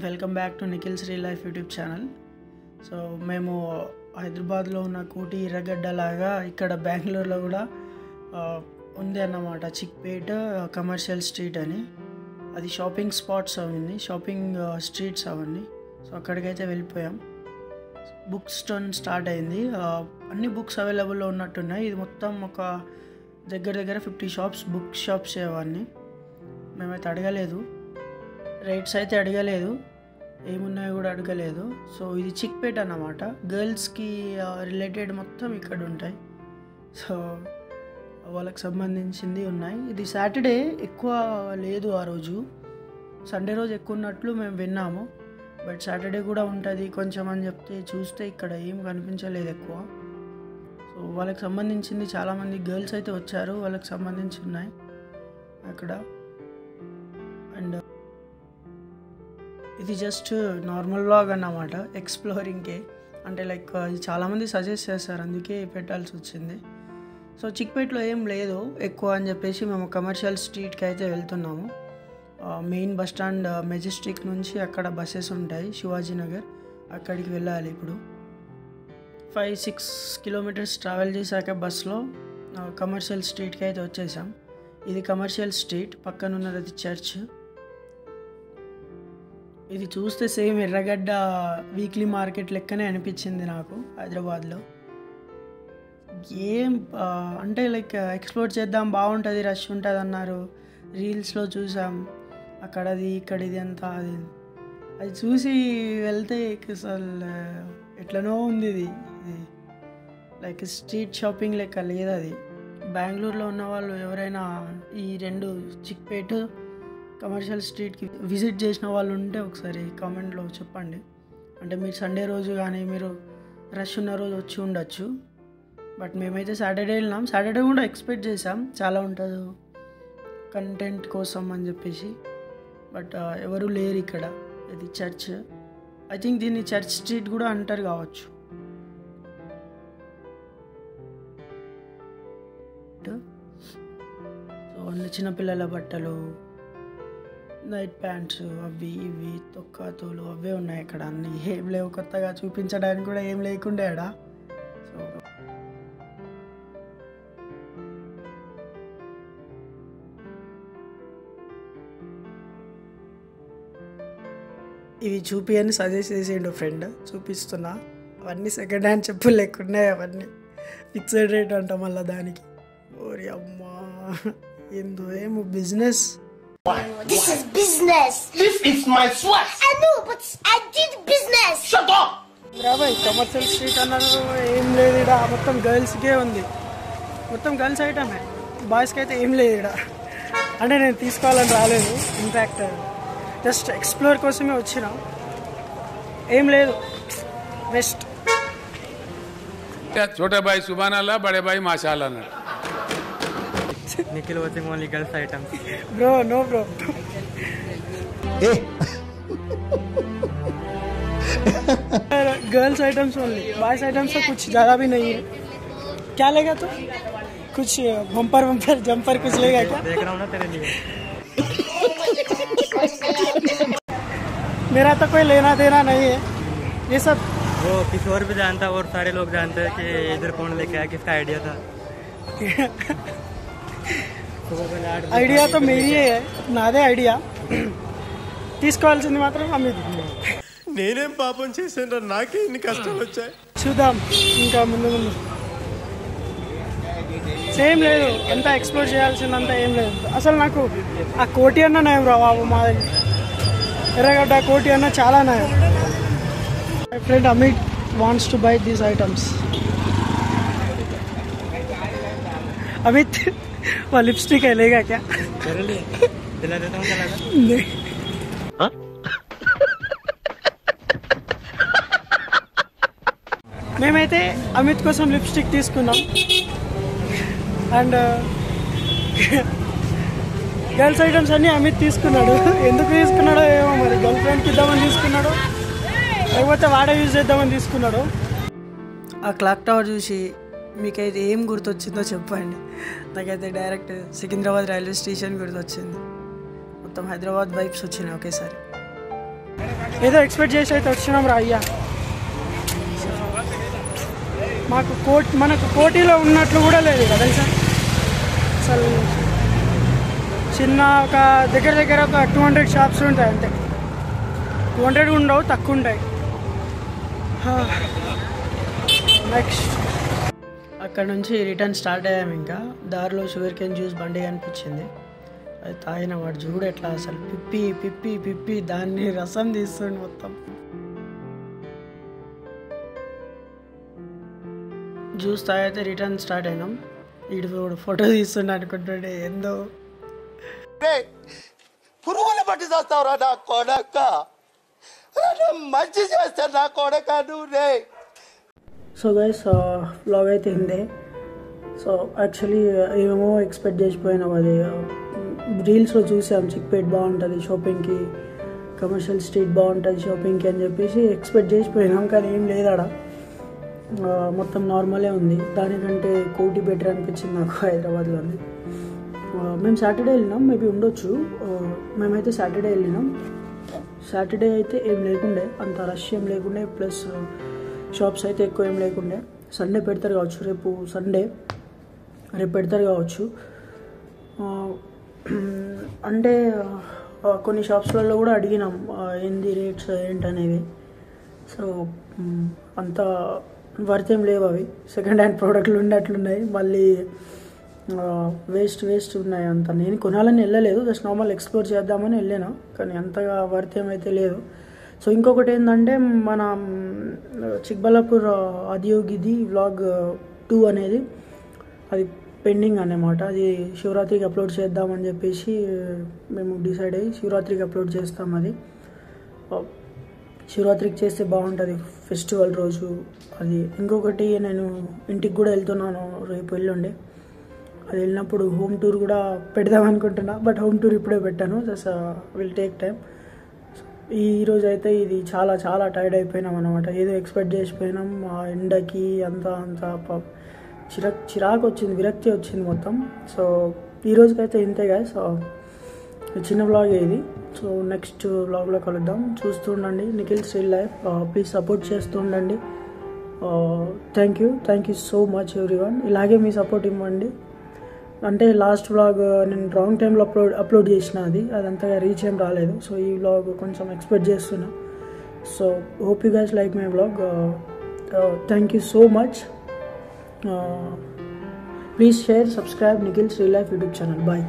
Welcome back to Nikhil's real life YouTube channel. So మేము హైదరాబాద్లో ఉన్న కోటి ఎర్రగడ్డ లాగా ఇక్కడ బెంగళూరులో కూడా ఉంది అన్నమాట. చిక్పేట్ కమర్షియల్ స్ట్రీట్ అని, అది షాపింగ్ స్పాట్స్ అవన్నీ, షాపింగ్ స్ట్రీట్స్ అవన్నీ. సో అక్కడికైతే వెళ్ళిపోయాం. బుక్ స్టోన్ స్టార్ట్ అయింది. అన్ని బుక్స్ అవైలబుల్లో ఉన్నట్టున్నాయి. ఇది మొత్తం ఒక దగ్గర 50 షాప్స్, బుక్ షాప్స్ అవన్నీ. మేమైతే అడగలేదు, రేట్స్ అయితే అడగలేదు, ఏమున్నాయో కూడా అడగలేదు. సో ఇది చిక్పేట్ అన్నమాట. గర్ల్స్కి రిలేటెడ్ మొత్తం ఇక్కడ ఉంటాయి. సో వాళ్ళకి సంబంధించింది ఉన్నాయి. ఇది సాటర్డే ఎక్కువ లేదు, ఆ రోజు సండే రోజు ఎక్కువ ఉన్నట్లు మేము విన్నాము. బట్ సాటర్డే కూడా ఉంటుంది కొంచెం అని చెప్తే చూస్తే ఇక్కడ ఏం కనిపించలేదు ఎక్కువ. సో వాళ్ళకి సంబంధించింది చాలామంది గర్ల్స్ అయితే వచ్చారు, వాళ్ళకి సంబంధించి ఉన్నాయి అక్కడ. అండ్ ఇది జస్ట్ నార్మల్ వ్లాగ్ అన్నమాట, ఎక్స్ప్లోరింగ్కే. అంటే లైక్ ఇది చాలామంది సజెస్ట్ చేస్తారు, అందుకే పెట్టాల్సి వచ్చింది. సో చిక్పేట్లో ఏం లేదు ఎక్కువ అని చెప్పేసి మేము కమర్షియల్ స్ట్రీట్కి అయితే వెళ్తున్నాము. మెయిన్ బస్ స్టాండ్ మెజెస్టిక్ నుంచి అక్కడ బస్సెస్ ఉంటాయి, శివాజీనగర్, అక్కడికి వెళ్ళాలి. ఇప్పుడు 5-6 కిలోమీటర్స్ ట్రావెల్ చేశాక బస్లో కమర్షియల్ స్ట్రీట్కి అయితే వచ్చేసాం. ఇది కమర్షియల్ స్ట్రీట్, పక్కన ఉన్నది అది చర్చ్. ఇది చూస్తే సేమ్ ఎర్రగడ్డ వీక్లీ మార్కెట్ లెక్కనే అనిపించింది నాకు హైదరాబాద్లో. ఏం అంటే లైక్ ఎక్స్ప్లోర్ చేద్దాం, బాగుంటుంది, రష్ ఉంటుంది అన్నారు, రీల్స్లో చూసాం. అక్కడది ఇక్కడిది అంతా అది చూసి వెళ్తే అసలు ఎట్లనో ఉంది. ఇది లైక్ స్ట్రీట్ షాపింగ్ లెక్క లేదు అది. బెంగళూరులో ఉన్న వాళ్ళు ఎవరైనా ఈ రెండు చిక్పేట్ కమర్షియల్ స్ట్రీట్కి విజిట్ చేసిన వాళ్ళు ఉంటే ఒకసారి కామెంట్లో చెప్పండి. అంటే మీరు సండే రోజు కానీ మీరు రష్ ఉన్న రోజు వచ్చి ఉండొచ్చు. బట్ మేమైతే సాటర్డే వెళ్ళినాం. సాటర్డే కూడా ఎక్స్పెక్ట్ చేసాం చాలా ఉంటుంది కంటెంట్ కోసం అని చెప్పేసి. బట్ ఎవరు లేరు ఇక్కడ. ఇది చర్చ్, ఐ థింక్ దీన్ని చర్చ్ స్ట్రీట్ కూడా అంటారు కావచ్చు. సో అన్ని చిన్నపిల్లల బట్టలు, నైట్ ప్యాంట్స్, అవి ఇవి తొక్కతోలు అవే ఉన్నాయి ఇక్కడ. అన్నీ ఏం లేవు, కొత్తగా చూపించడానికి కూడా ఏం లేకుండే ఆడ. సో ఇవి చూపి అని సజెస్ట్ చేసిండు ఫ్రెండ్, చూపిస్తున్నా. అవన్నీ సెకండ్ హ్యాండ్ చెప్పులు లేకున్నాయి, అవన్నీ ఫిక్స్డ్ రేట్ అంట మళ్ళీ దానికి. ఓరి అమ్మా, ఏమో business. This is business. This is my sweat. I know, but I did business. Shut up. రాబాయ్ కమర్షియల్ స్ట్రీట్ అన్నారు, ఏం లేదు ఇక్కడ. మొత్తం గర్ల్స్కే ఉంది, మొత్తం గర్ల్స్ ఐటమే, బాయ్స్కి అయితే ఏం లేదు ఇక్కడ. అంటే నేను తీసుకోవాలని రాలేదు, ఇన్ఫ్యాక్ట్ జస్ట్ ఎక్స్ప్లోర్ కోసమే వచ్చినా. ఏం లేదు, బెస్ట్. छोटे भाई सुभान अल्लाह, बड़े भाई माशाअल्लाह ना. Nikhil watching only girls items. Bro no bro, girls items only, boys items तो कुछ ज़्यादा भी नहीं है. क्या लेगा तो कुछ बम्पर जम्पर कुछ लेगा क्या? देख रहा हूँ ना तेरे लिए. मेरा तो कोई लेना देना नहीं है ये सब. वो किसी और भी जानता और सारे लोग जानते हैं कि इधर कौन लेके आया, किसका आइडिया था. ఐడియా తో మేరియే నాదే ఐడియా, తీసుకోవాల్సింది మాత్రం అమిత్. నేనేం పాపం చేశాను, నాకే ఇన్ని కష్టాలు వచ్చాయి. చూద్దాం ఇంకా ముందు ముందు. సేమ్ లేదు, ఎంత ఎక్స్ప్లోర్ చేయాల్సిందంత ఏం లేదు అసలు. నాకు ఆ కోటి అన్న నయం రా బాబు, మా ఎర్రగడ్డ కోటి అన్న చాలా నయం. My friend Amit wants to buy these items. Amit वो लिपस्टिक है, लेगा क्या? दिला देता हूँ, चला नहीं. మేమైతే అమిత్ కోసం లిప్స్టిక్ తీసుకున్నాం. అండ్ గర్ల్స్ ఐటమ్స్ అన్నీ అమిత్ తీసుకున్నాడు. ఎందుకు తీసుకున్నాడో ఏమో మరి, గర్ల్ ఫ్రెండ్కి ఇద్దామని తీసుకున్నాడు, లేకపోతే వాడే యూజ్ చేద్దామని తీసుకున్నాడు. ఆ క్లాక్ టవర్ చూసి మీకైతే ఏం గుర్తొచ్చిందో చెప్పండి. నాకైతే డైరెక్ట్ సికింద్రాబాద్ రైల్వే స్టేషన్ గుర్తొచ్చింది. మొత్తం హైదరాబాద్ వైబ్స్ వచ్చినాయి ఒకేసారి. ఏదో ఎక్స్పెక్ట్ చేసి అయితే వచ్చినాం రా అయ్యా. మనకు కోటిలో ఉన్నట్లు కూడా లేదు కదా తెలుసా. అసలు చిన్న ఒక దగ్గర ఒక 200 షాప్స్ ఉంటాయి అంతే. 200 ఉండవు, తక్కువ ఉంటాయి. నెక్స్ట్ అక్కడ నుంచి రిటర్న్ స్టార్ట్ అయ్యాము. ఇంకా దారిలో షుగర్ కేన్ జ్యూస్ బండి కనిపించింది, అది తాగిన. వాడు చూడు ఎట్లా అసలు పిప్పి పిప్పి పిప్పి దాన్ని రసం తీస్తుండు మొత్తం. జ్యూస్ తాగితే రిటర్న్ స్టార్ట్ అయినాం. వీడు ఫోటో తీస్తుండే అనుకుంటుండే ఏందో. పురుగుల పట్టి చేస్తావురా నా కొడక, మంచి చేస్తా నా కొడక నువ్వు రే. సో గైస్ వ్లాగ్ అయితే ఇందే. సో యాక్చువల్లీ ఏమేమో ఎక్స్పెక్ట్ చేసిపోయినాం. అది రీల్స్లో చూసాం చిక్పేట్ బాగుంటుంది షాపింగ్కి, కమర్షియల్ స్ట్రీట్ బాగుంటుంది షాపింగ్కి అని చెప్పేసి ఎక్స్పెక్ట్ చేసిపోయినాం. కానీ ఏం లేదాడ, మొత్తం నార్మలే ఉంది. దానికంటే కోటి బెటర్ అనిపించింది నాకు హైదరాబాద్లోనే. మేము సాటర్డే వెళ్ళినాం, మేబీ ఉండొచ్చు. మేమైతే సాటర్డే వెళ్ళినాం. సాటర్డే అయితే ఏం లేకుండే, అంత రష్ ఏం లేకుండే, ప్లస్ షాప్స్ అయితే ఎక్కువ ఏం లేకుండే. సండే పెడతారు కావచ్చు, రేపు సండే, రేపు పెడతారు కావచ్చు. అంటే కొన్ని షాప్స్లలో కూడా అడిగినాం ఏంది రేట్స్ ఏంటనేవి. సో అంత వర్త్ ఏం లేవు అవి, సెకండ్ హ్యాండ్ ప్రోడక్ట్లు ఉన్నట్లున్నాయి. మళ్ళీ వేస్ట్ ఉన్నాయి అంత. నేను కొనాలని వెళ్ళలేదు, జస్ట్ నార్మల్ ఎక్స్ప్లోర్ చేద్దామని వెళ్ళాను, కానీ అంతగా వర్త్ ఏమైతే లేదు. సో ఇంకొకటి ఏంటంటే మన చిక్బల్లాపూర్ ఆదియోగిది వ్లాగ్ 2 అనేది అది పెండింగ్ అన్నమాట. అది శివరాత్రికి అప్లోడ్ చేద్దామని చెప్పేసి మేము డిసైడ్ అయ్యి శివరాత్రికి అప్లోడ్ చేస్తాం. అది శివరాత్రికి చేస్తే బాగుంటుంది, ఫెస్టివల్ రోజు అది. ఇంకొకటి నేను ఇంటికి కూడా వెళ్తున్నాను రేపు ఎల్లుండి. అది వెళ్ళినప్పుడు హోమ్ టూర్ కూడా పెడదాం అనుకుంటున్నా, బట్ హోమ్ టూర్ ఇప్పుడే పెట్టాను, జస్ట్ విల్ టేక్ టైం. ఈరోజు అయితే ఇది చాలా టైర్డ్ అయిపోయినాం అనమాట. ఏదో ఎక్స్పెక్ట్ చేసిపోయినాం, ఆ ఎండకి అంతా చిరాకు వచ్చింది, విరక్తి వచ్చింది మొత్తం. సో ఈరోజుకైతే ఇంతే గాయస్. సో చిన్న వ్లాగే ఇది. సో నెక్స్ట్ వ్లాగ్లో కలుద్దాం. చూస్తూ ఉండండి Nikhil still life. Please support చేస్తూ ఉండండి. Thank you so much everyone. ఇలాగే మీ సపోర్ట్ ఇవ్వండి. అంటే లాస్ట్ వ్లాగ్ నేను రాంగ్ టైంలో అప్లోడ్ చేసిన, అదంతగా రీచ్ ఏం రాలేదు. సో ఈ వ్లాగ్ కొంచెం ఎక్స్పెక్ట్ చేస్తున్నా. So hope you guys like my vlog. Thank you so much. Please share, subscribe Nikhil Sri life YouTube channel. Bye.